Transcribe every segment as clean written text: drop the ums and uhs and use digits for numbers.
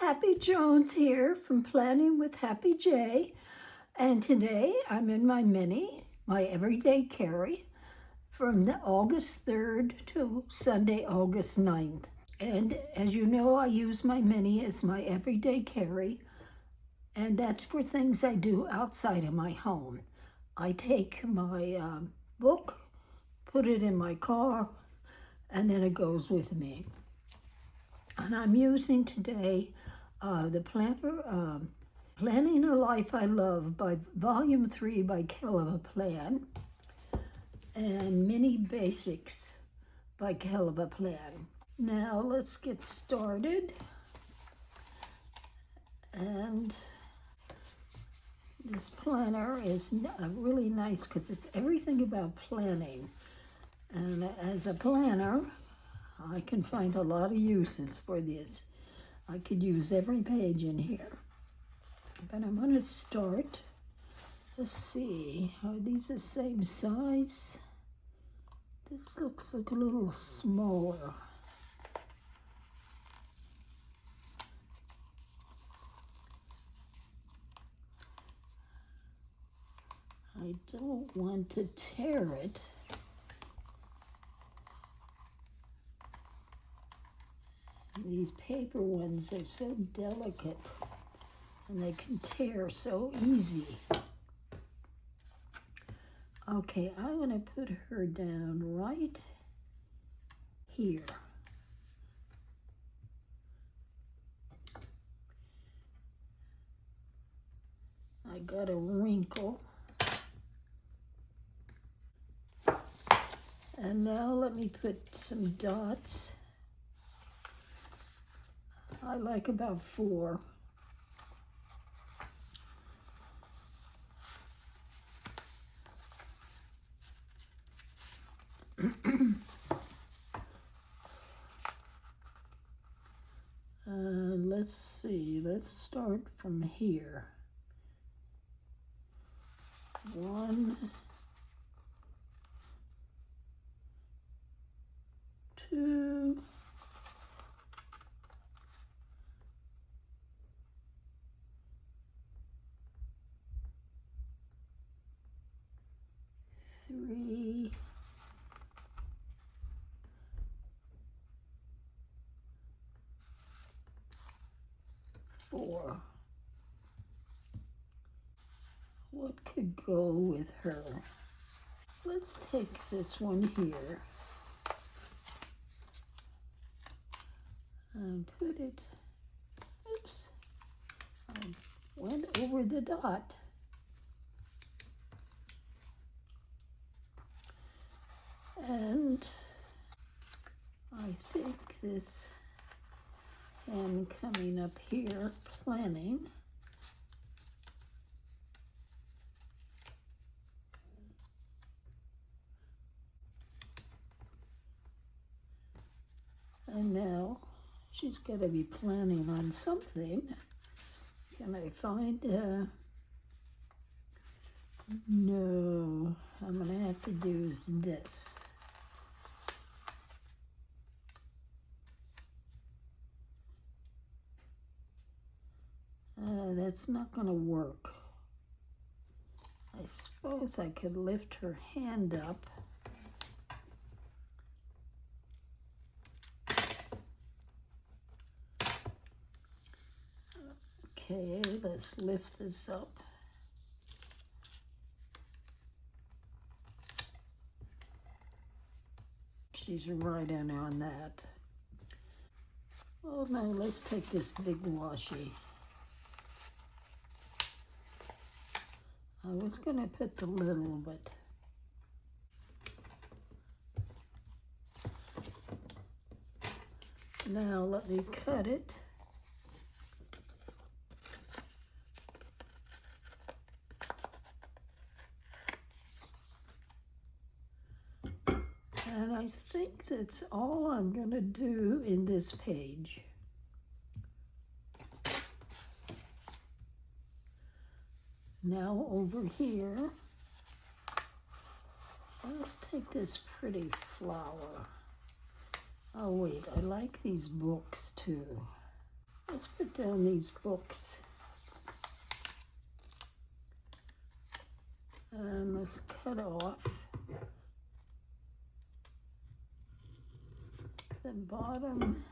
Happy Jones here from Planning with Happy J, and today I'm in my mini, my everyday carry, from the August 3rd to Sunday, August 9th. And as you know, I use my mini as my everyday carry, and that's for things I do outside of my home. I take my book, put it in my car, and then it goes with me. And I'm using today the planner, Planning a Life I Love by Volume 3 by Kelva Plan, and Mini Basics by Kelva Plan. Now let's get started. And this planner is really nice because it's everything about planning. And as a planner, I can find a lot of uses for this. I could use every page in here. But I'm going to start. Let's see, are these the same size? This looks like a little smaller. I don't want to tear it. These paper ones are so delicate and they can tear so easy. Okay, I'm going to put her down right here. I got a wrinkle. And now let me put some dots. I like about 4. Let's see, let's start from here. 1, 2, 3, 4. What could go with her? Let's take this one here and put it, oops, I went over the dot. And I think this hand coming up here, planning, and now she's got to be planning on something. Can I find no, I'm going to have to use this. That's not going to work. I suppose I could lift her hand up. Okay, let's lift this up. She's right in on that. Well, now let's take this big washi. I was going to put the little, but now let me cut it. And I think that's all I'm going to do in this page. Now over here, let's take this pretty flower. Oh wait, I like these books too. Let's put down these books. And let's cut off the bottom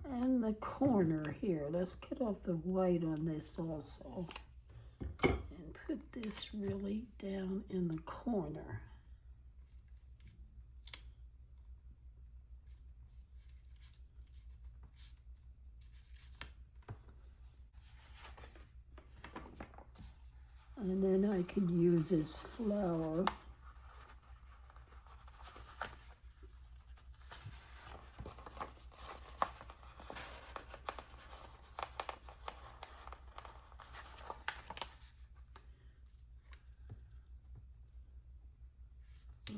and the corner here. Let's cut off the white on this also. And put this really down in the corner. And then I could use this flower.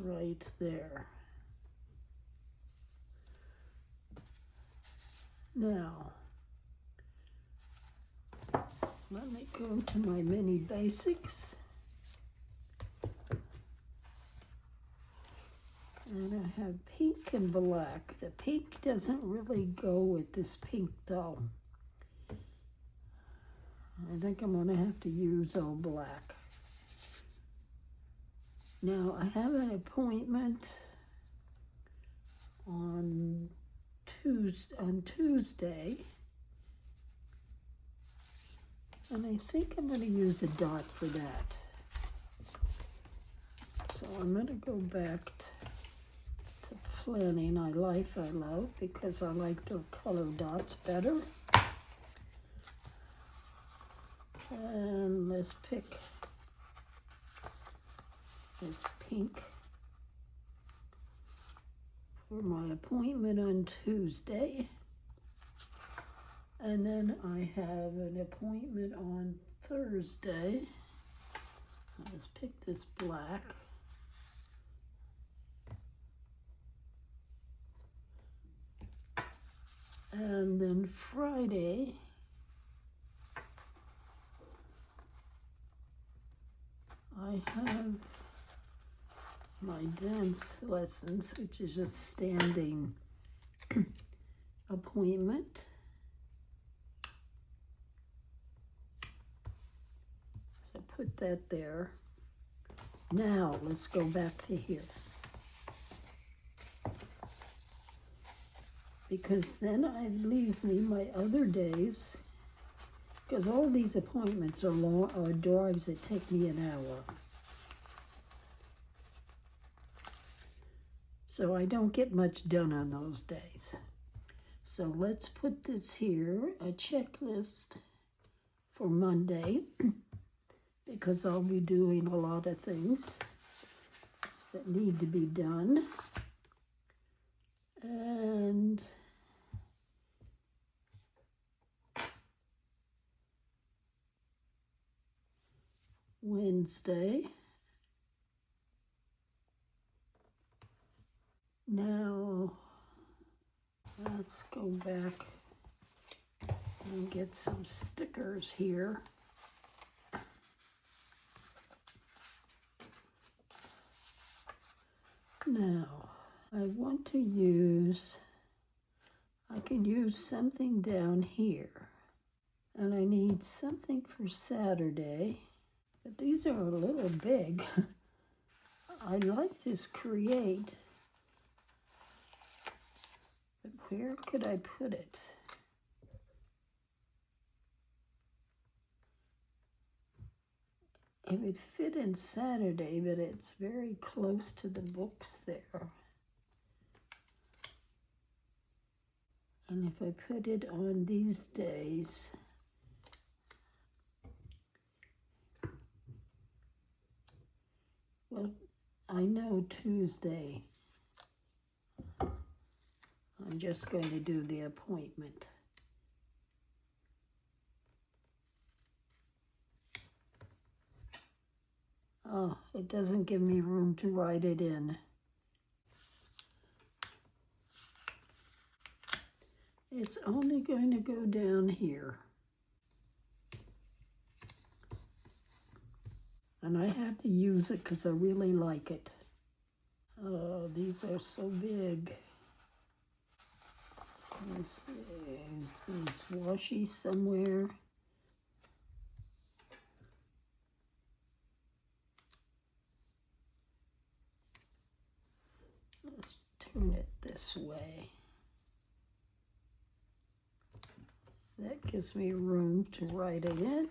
Right there. Now, let me go to my mini basics. And I have pink and black. The pink doesn't really go with this pink though. I think I'm gonna have to use all black. Now I have an appointment on Tuesday. And I think I'm gonna use a dot for that. So I'm gonna go back to Planning I Love because I like their color dots better. And let's pick this pink for my appointment on Tuesday. And then I have an appointment on Thursday. Let's pick this black. And then Friday, I have my dance lessons, which is a standing appointment. So put that there. Now let's go back to here. Because then it leaves me my other days, because all these appointments are long, or drives that take me an hour. So I don't get much done on those days. So let's put this here, a checklist for Monday, because I'll be doing a lot of things that need to be done. And Wednesday. Now, let's go back and get some stickers here. Now, I want to use, I can use something down here. And I need something for Saturday. But these are a little big. I like this Create. But where could I put it? It would fit in Saturday, but it's very close to the books there. And if I put it on these days, well, I know Tuesday, I'm just going to do the appointment. Oh, it doesn't give me room to write it in. It's only going to go down here. And I had to use it because I really like it. Oh, these are so big. Let's see, is these washi somewhere? Let's turn it this way. That gives me room to write it in.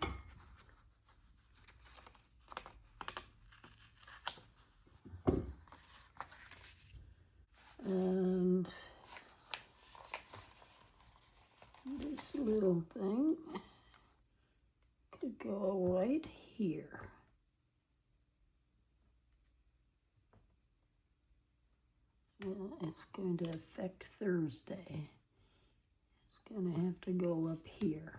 And this little thing could go right here. It's going to affect Thursday. It's going to have to go up here.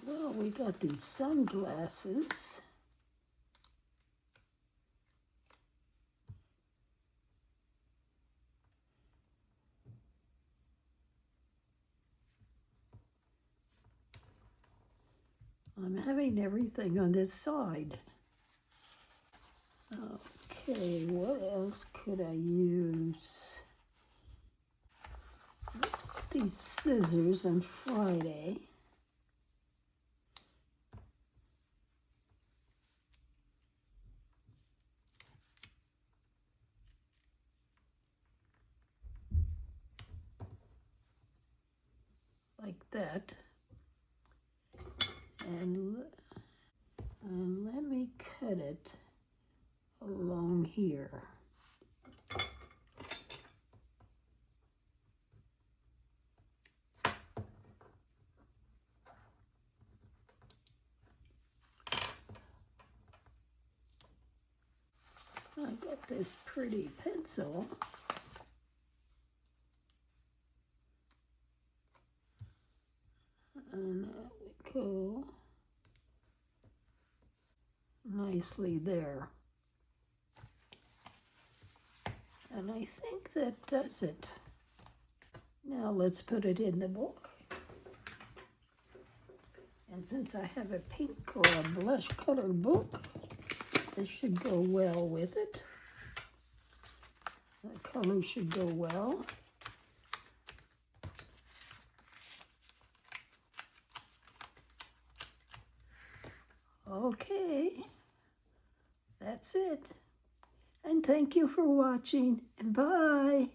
Well, we got these sunglasses. I'm having everything on this side. Okay, what else could I use? Let's put these scissors on Friday. Like that. And let me cut it along here. I got this pretty pencil. And that would go nicely there. And I think that does it. Now let's put it in the book. And since I have a pink or a blush colored book, this should go well with it. The color should go well. Okay, that's it. And thank you for watching, and bye.